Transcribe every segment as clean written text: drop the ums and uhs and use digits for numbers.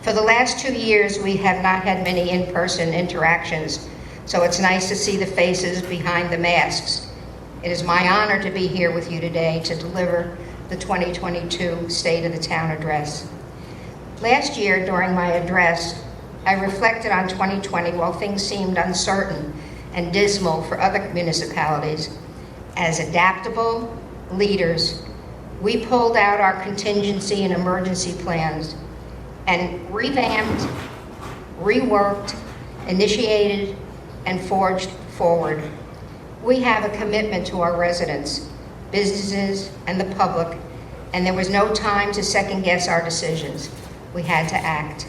For the last 2 years, we have not had many in-person interactions, so it's nice to see the faces behind the masks. It is my honor to be here with you today to deliver the 2022 State of the Town Address. Last year, during my address, I reflected on 2020 while things seemed uncertain and dismal for other municipalities. As adaptable leaders, we pulled out our contingency and emergency plans and revamped, reworked, initiated, and forged forward. We have a commitment to our residents, businesses, and the public, and there was no time to second-guess our decisions. We had to act.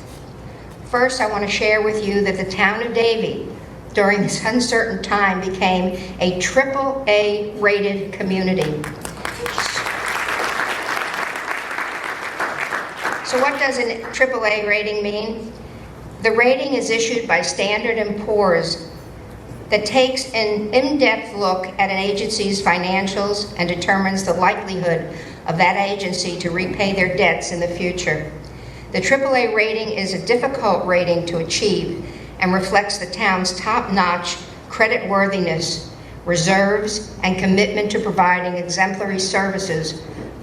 First, I want to share with you that the Town of Davie, during this uncertain time, became a AAA rated community. So what does a AAA rating mean? The rating is issued by Standard & Poor's that takes an in-depth look at an agency's financials and determines the likelihood of that agency to repay their debts in the future. The AAA rating is a difficult rating to achieve and reflects the town's top-notch creditworthiness, reserves, and commitment to providing exemplary services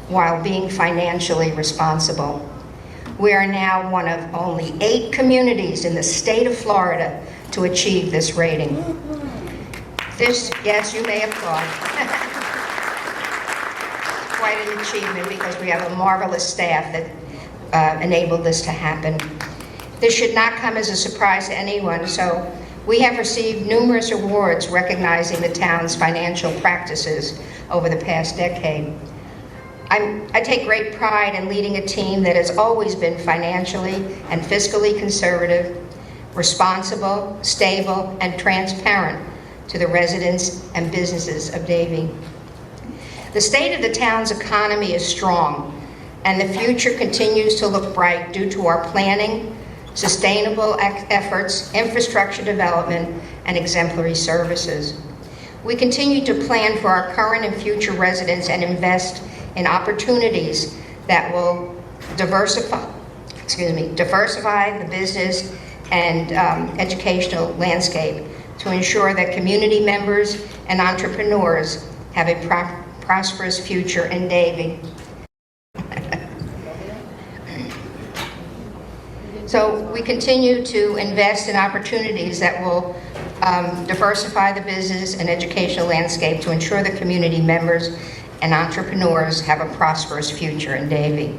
while being financially responsible. We are now one of only 8 communities in the state of Florida to achieve this rating. Yes, you may applaud. Quite an achievement because we have a marvelous staff that enabled this to happen. This should not come as a surprise to anyone, so we have received numerous awards recognizing the town's financial practices over the past decade. I take great pride in leading a team that has always been financially and fiscally conservative, responsible, stable, and transparent to the residents and businesses of Davie. The state of the town's economy is strong, and the future continues to look bright due to our planning, sustainable efforts, infrastructure development, and exemplary services. We continue to plan for our current and future residents and invest in opportunities that will diversify the business and educational landscape to ensure that community members and entrepreneurs have a prosperous future in Davie. So we continue to invest in opportunities that will diversify the business and educational landscape to ensure that community members and entrepreneurs have a prosperous future in Davie.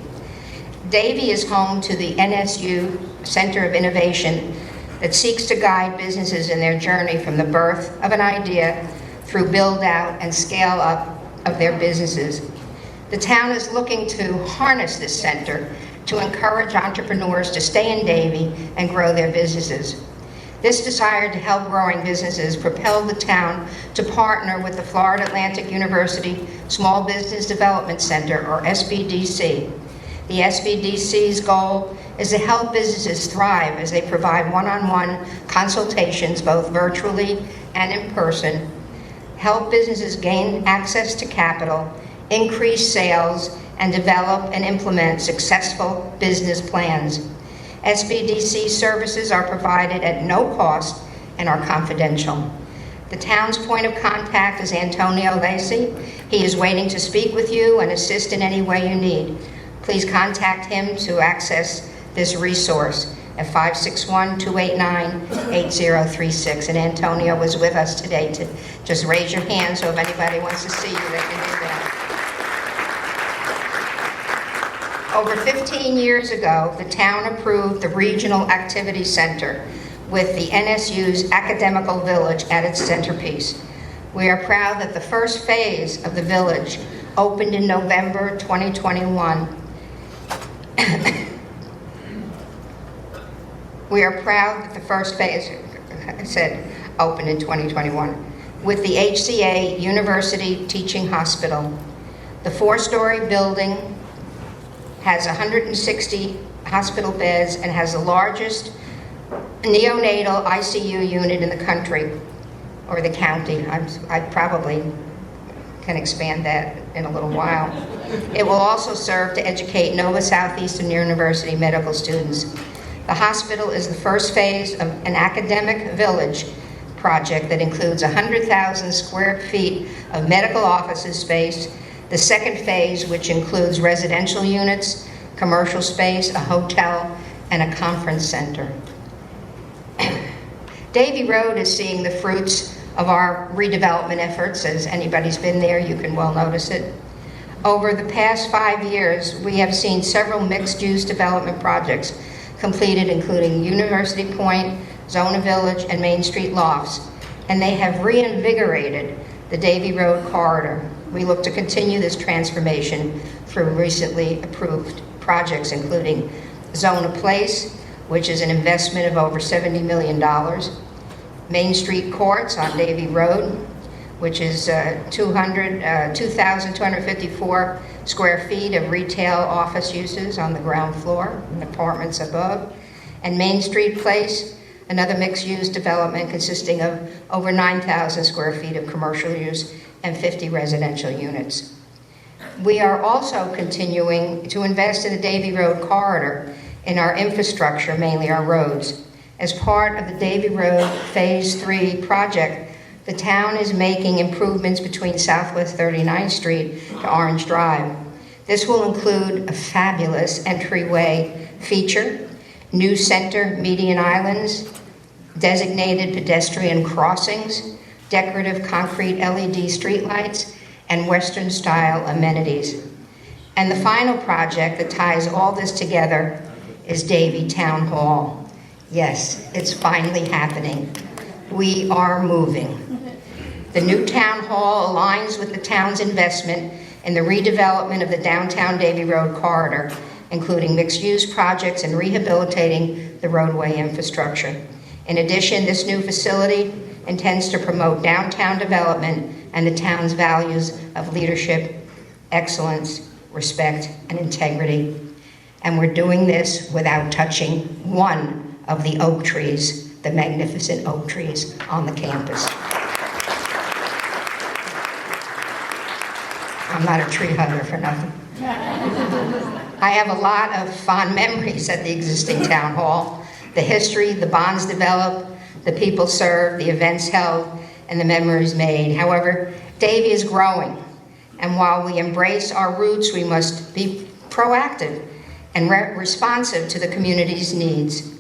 Davie is home to the NSU Center of Innovation that seeks to guide businesses in their journey from the birth of an idea through build out and scale up of their businesses. The town is looking to harness this center to encourage entrepreneurs to stay in Davie and grow their businesses. This desire to help growing businesses propelled the town to partner with the Florida Atlantic University Small Business Development Center, or SBDC. The SBDC's goal is to help businesses thrive as they provide one-on-one consultations, both virtually and in person, help businesses gain access to capital, increase sales, and develop and implement successful business plans. SBDC services are provided at no cost and are confidential. The town's point of contact is Antonio Lacey. He is waiting to speak with you and assist in any way you need. Please contact him to access this resource at 561-289-8036. And Antonio was with us today. To just raise your hand, so if anybody wants to see you, they can do that. Over 15 years ago, the town approved the Regional Activity Center with the NSU's Academical Village at its centerpiece. We are proud that the first phase of the village opened in November 2021. We are proud that the first phase, opened in 2021, with the HCA University Teaching Hospital. The 4-story building has 160 hospital beds and has the largest neonatal ICU unit in the country, or the county. I probably can expand that in a little while. It will also serve to educate Nova Southeastern University medical students. The hospital is the first phase of an academic village project that includes 100,000 square feet of medical offices space. The second phase, which includes residential units, commercial space, a hotel, and a conference center. Davie Road is seeing the fruits of our redevelopment efforts. As anybody's been there, you can well notice it. Over the past 5 years, we have seen several mixed-use development projects completed, including University Point, Zona Village, and Main Street Lofts, and they have reinvigorated the Davie Road corridor. We look to continue this transformation through recently approved projects, including Zona Place, which is an investment of over $70 million, Main Street Courts on Davie Road, which is 2,254 square feet of retail office uses on the ground floor and apartments above, and Main Street Place, another mixed-use development consisting of over 9,000 square feet of commercial use and 50 residential units. We are also continuing to invest in the Davie Road corridor in our infrastructure, mainly our roads. As part of the Davie Road Phase 3 project, the town is making improvements between Southwest 39th Street to Orange Drive. This will include a fabulous entryway feature, new center median islands, designated pedestrian crossings, decorative concrete LED streetlights, and Western-style amenities. And the final project that ties all this together is Davie Town Hall. Yes, it's finally happening. We are moving. The new town hall aligns with the town's investment in the redevelopment of the downtown Davie Road corridor, including mixed-use projects and rehabilitating the roadway infrastructure. In addition, this new facility intends to promote downtown development and the town's values of leadership, excellence, respect, and integrity. And we're doing this without touching one of the oak trees, the magnificent oak trees on the campus. I'm not a tree hugger for nothing. I have a lot of fond memories at the existing town hall. The history, the bonds developed, the people served, the events held, and the memories made. However, Davie is growing, and while we embrace our roots, we must be proactive and responsive to the community's needs.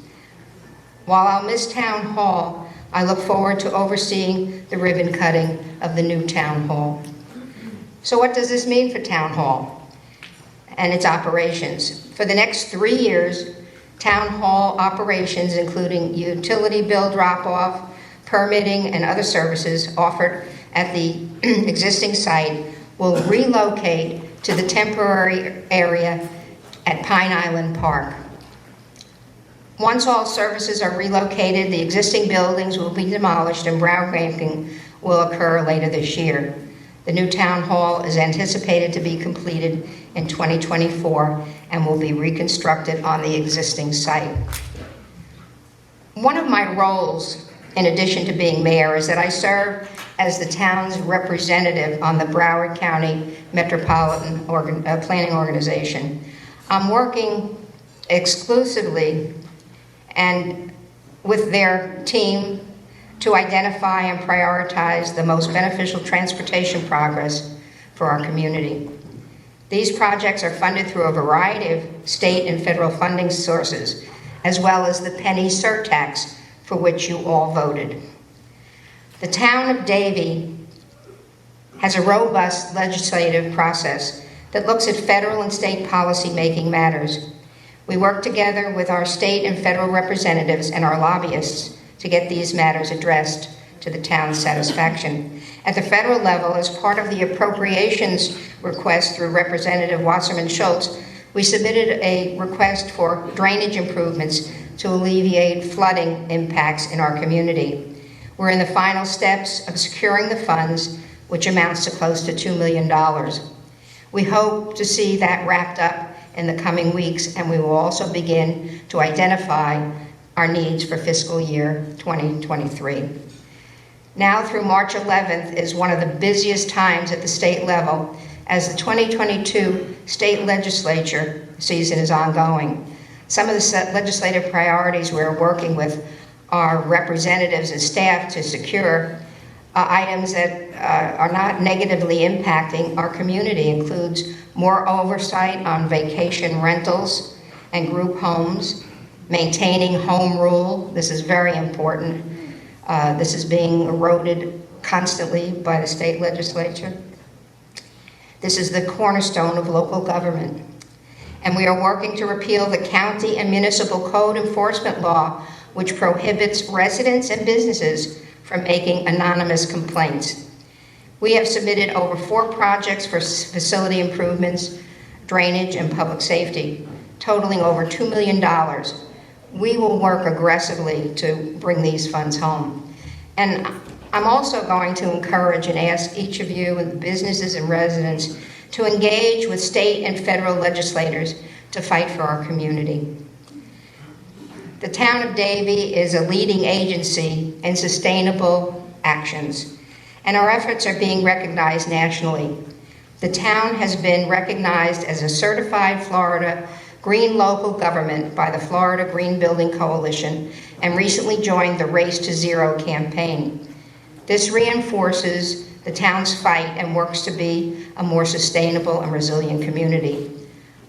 While I'll miss town hall, I look forward to overseeing the ribbon cutting of the new town hall. So what does this mean for town hall and its operations? For the next 3 years, town hall operations, including utility bill drop-off, permitting, and other services offered at the existing site, will relocate to the temporary area at Pine Island Park. Once all services are relocated, the existing buildings will be demolished and groundbreaking will occur later this year. The new town hall is anticipated to be completed in 2024 and will be reconstructed on the existing site. One of my roles, in addition to being mayor, is that I serve as the town's representative on the Broward County Metropolitan Planning Organization. I'm working exclusively and with their team to identify and prioritize the most beneficial transportation progress for our community. These projects are funded through a variety of state and federal funding sources, as well as the penny surtax for which you all voted. The town of Davie has a robust legislative process that looks at federal and state policy-making matters. We work together with our state and federal representatives and our lobbyists to get these matters addressed to the town's satisfaction. At the federal level, as part of the appropriations request through Representative Wasserman Schultz, we submitted a request for drainage improvements to alleviate flooding impacts in our community. We're in the final steps of securing the funds, which amounts to close to $2 million. We hope to see that wrapped up in the coming weeks, and we will also begin to identify our needs for fiscal year 2023. Now through March 11th is one of the busiest times at the state level as the 2022 state legislature season is ongoing. Some of the legislative priorities we're working with our representatives and staff to secure items that are not negatively impacting our community. Includes more oversight on vacation rentals and group homes, maintaining home rule. This is very important. This is being eroded constantly by the state legislature. This is the cornerstone of local government. And we are working to repeal the county and municipal code enforcement law, which prohibits residents and businesses from making anonymous complaints. We have submitted over 4 projects for facility improvements, drainage, and public safety, totaling over $2 million. We will work aggressively to bring these funds home. And I'm also going to encourage and ask each of you, and businesses and residents, to engage with state and federal legislators to fight for our community. The Town of Davie is a leading agency in sustainable actions, and our efforts are being recognized nationally. The town has been recognized as a certified Florida Green Local Government by the Florida Green Building Coalition and recently joined the Race to Zero campaign. This reinforces the town's fight and works to be a more sustainable and resilient community.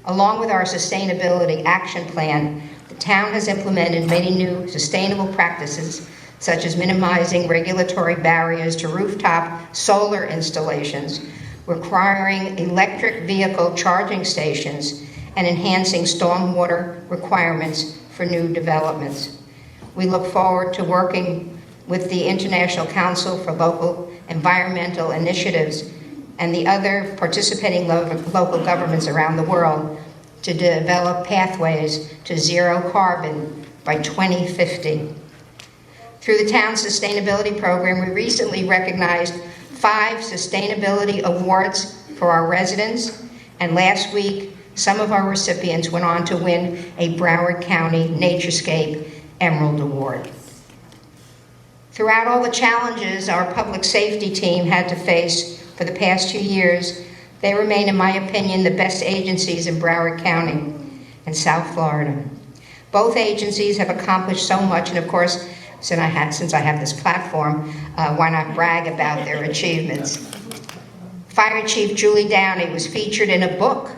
Along with our sustainability action plan, the town has implemented many new sustainable practices, such as minimizing regulatory barriers to rooftop solar installations, requiring electric vehicle charging stations, and enhancing stormwater requirements for new developments. We look forward to working with the International Council for Local Environmental Initiatives and the other participating local governments around the world to develop pathways to zero carbon by 2050. Through the town's sustainability program, we recently recognized 5 sustainability awards for our residents, and last week, some of our recipients went on to win a Broward County Naturescape Emerald Award. Throughout all the challenges our public safety team had to face for the past 2 years, they remain, in my opinion, the best agencies in Broward County and South Florida. Both agencies have accomplished so much, and of course, since I have this platform, why not brag about their achievements? Fire Chief Judy Downey was featured in a book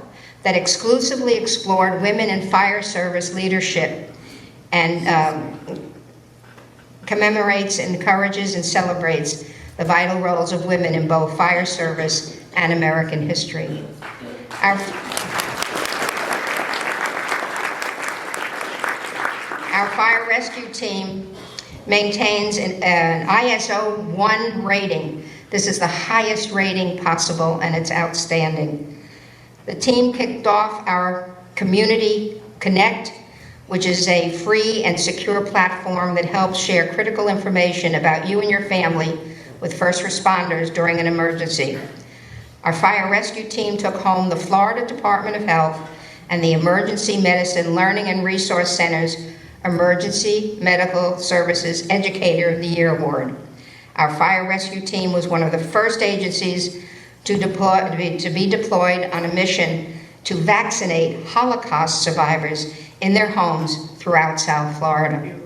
that exclusively explored women in fire service leadership and commemorates, encourages, and celebrates the vital roles of women in both fire service and American history. Our fire rescue team maintains an ISO 1 rating. This is the highest rating possible, and it's outstanding. The team kicked off our Community Connect, which is a free and secure platform that helps share critical information about you and your family with first responders during an emergency. Our fire rescue team took home the Florida Department of Health and the Emergency Medicine Learning and Resource Center's Emergency Medical Services Educator of the Year Award. Our fire rescue team was one of the first agencies to be deployed on a mission to vaccinate Holocaust survivors in their homes throughout South Florida.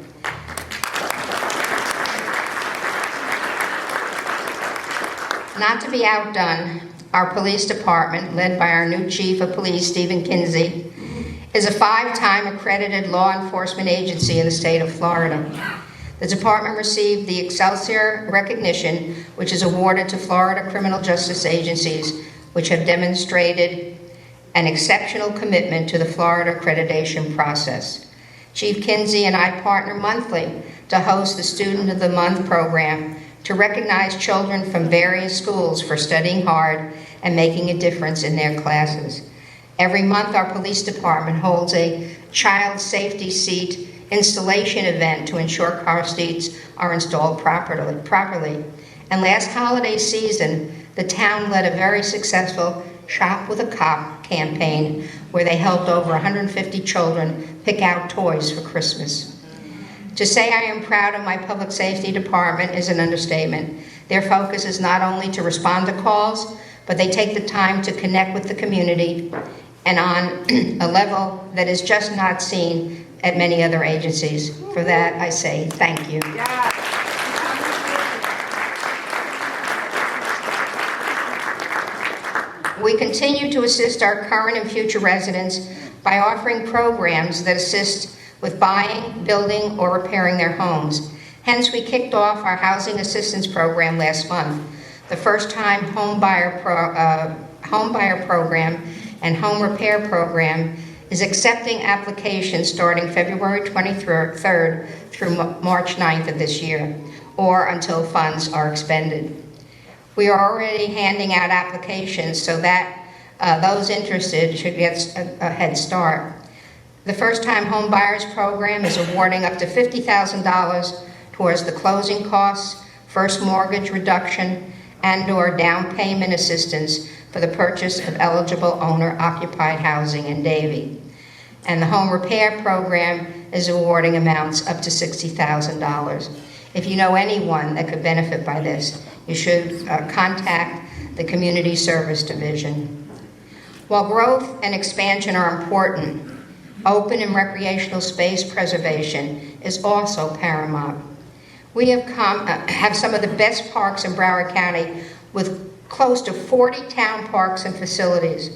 Not to be outdone, our police department, led by our new chief of police, Stephen Kinsey, is a 5-time accredited law enforcement agency in the state of Florida. The department received the Excelsior recognition, which is awarded to Florida criminal justice agencies which have demonstrated an exceptional commitment to the Florida accreditation process. Chief Kinsey and I partner monthly to host the Student of the Month program to recognize children from various schools for studying hard and making a difference in their classes. Every month, our police department holds a child safety seat installation event to ensure car seats are installed properly. And last holiday season, the town led a very successful Shop with a Cop campaign where they helped over 150 children pick out toys for Christmas. To say I am proud of my public safety department is an understatement. Their focus is not only to respond to calls, but they take the time to connect with the community and on a level that is just not seen at many other agencies. For that, I say thank you. Yeah. We continue to assist our current and future residents by offering programs that assist with buying, building, or repairing their homes. Hence, we kicked off our housing assistance program last month. The first-time home buyer program and home repair program is accepting applications starting February 23rd through March 9th of this year, or until funds are expended. We are already handing out applications so that those interested should get a head start. The first-time home buyers program is awarding up to $50,000 towards the closing costs, first mortgage reduction, and/or down payment assistance for the purchase of eligible owner-occupied housing in Davie. And the home repair program is awarding amounts up to $60,000. If you know anyone that could benefit by this, you should contact the Community Service Division. While growth and expansion are important, open and recreational space preservation is also paramount. We have some of the best parks in Broward County with close to 40 town parks and facilities.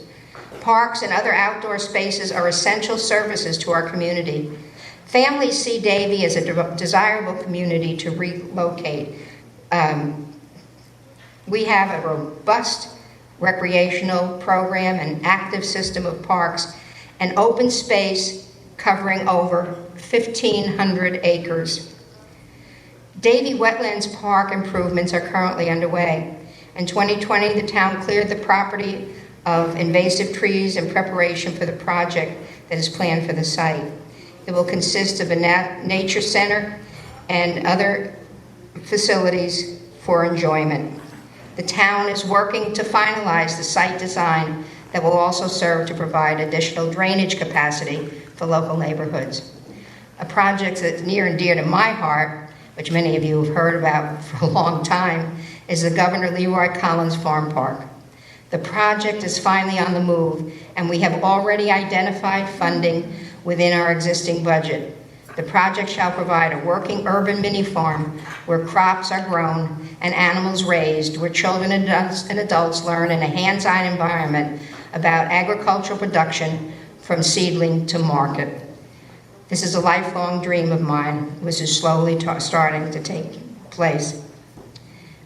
Parks and other outdoor spaces are essential services to our community. Families see Davie as a desirable community to relocate. We have a robust recreational program, an active system of parks, and open space covering over 1,500 acres. Davie Wetlands Park improvements are currently underway. In 2020, the town cleared the property of invasive trees in preparation for the project that is planned for the site. It will consist of a nature center and other facilities for enjoyment. The town is working to finalize the site design that will also serve to provide additional drainage capacity for local neighborhoods. A project that's near and dear to my heart, which many of you have heard about for a long time, is the Governor Leroy Collins Farm Park. The project is finally on the move, and we have already identified funding within our existing budget. The project shall provide a working urban mini farm where crops are grown and animals raised, where children and adults learn in a hands-on environment about agricultural production from seedling to market. This is a lifelong dream of mine, which is slowly starting to take place.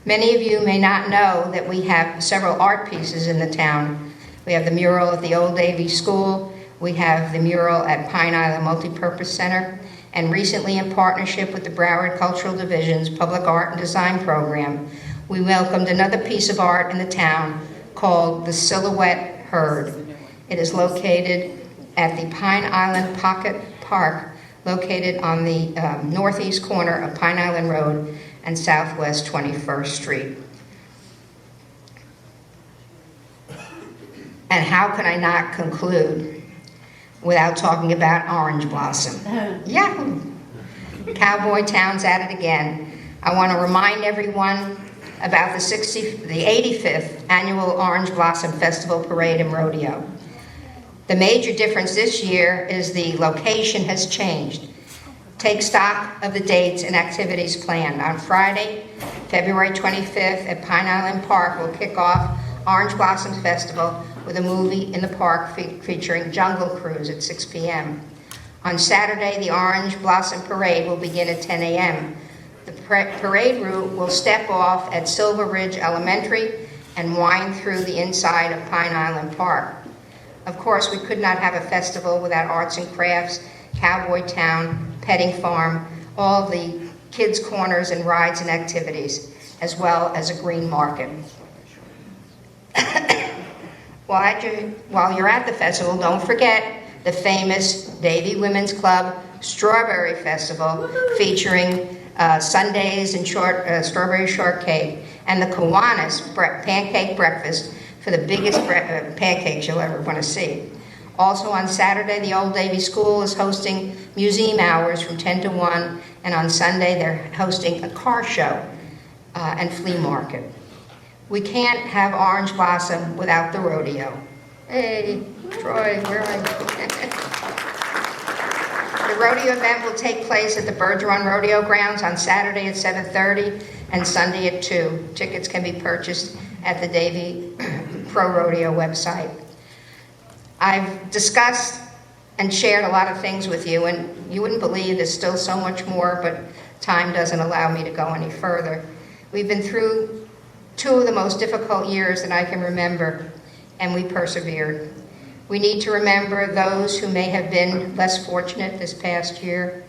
Many of you may not know that we have several art pieces in the town. We have the mural at the Old Davie School, we have the mural at Pine Island Multipurpose Center, and recently in partnership with the Broward Cultural Division's Public Art and Design Program, we welcomed another piece of art in the town called the Silhouette Herd. It is located at the Pine Island Pocket Park, located on the northeast corner of Pine Island Road and Southwest 21st Street. And how can I not conclude without talking about Orange Blossom? Yahoo! Cowboy Town's at it again. I want to remind everyone about the 85th Annual Orange Blossom Festival Parade and Rodeo. The major difference this year is the location has changed. Take stock of the dates and activities planned. On Friday, February 25th at Pine Island Park, we'll kick off Orange Blossom Festival with a movie in the park featuring Jungle Cruise at 6 p.m. On Saturday, the Orange Blossom Parade will begin at 10 a.m. The parade route will step off at Silver Ridge Elementary and wind through the inside of Pine Island Park. Of course, we could not have a festival without arts and crafts, Cowboy Town, petting farm, all the kids' corners and rides and activities, as well as a green market. While you're at the festival, don't forget the famous Davie Women's Club Strawberry Festival, featuring sundaes and strawberry shortcake, and the Kiwanis pancake breakfast for the biggest pancakes you'll ever want to see. Also on Saturday, the Old Davie School is hosting museum hours from 10 to 1, and on Sunday they're hosting a car show and flea market. We can't have Orange Blossom without the rodeo. Hey, Troy, where are you? The rodeo event will take place at the Bergeron Rodeo Grounds on Saturday at 7:30 and Sunday at 2. Tickets can be purchased at the Davie Pro Rodeo website. I've discussed and shared a lot of things with you, and you wouldn't believe there's still so much more, but time doesn't allow me to go any further. We've been through 2 of the most difficult years that I can remember, and we persevered. We need to remember those who may have been less fortunate this past year,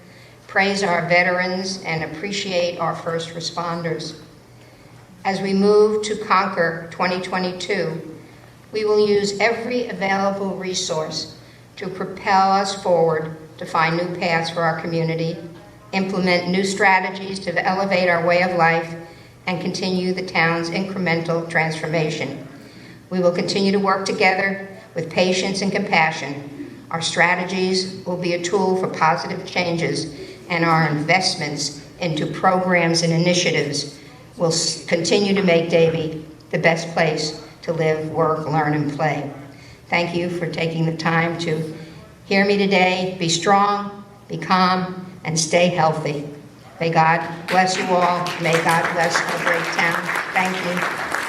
praise our veterans, and appreciate our first responders. As we move to conquer 2022, we will use every available resource to propel us forward to find new paths for our community, implement new strategies to elevate our way of life, and continue the town's incremental transformation. We will continue to work together with patience and compassion. Our strategies will be a tool for positive changes, and our investments into programs and initiatives will continue to make Davie the best place to live, work, learn, and play. Thank you for taking the time to hear me today. Be strong, be calm, and stay healthy. May God bless you all. May God bless our great town. Thank you.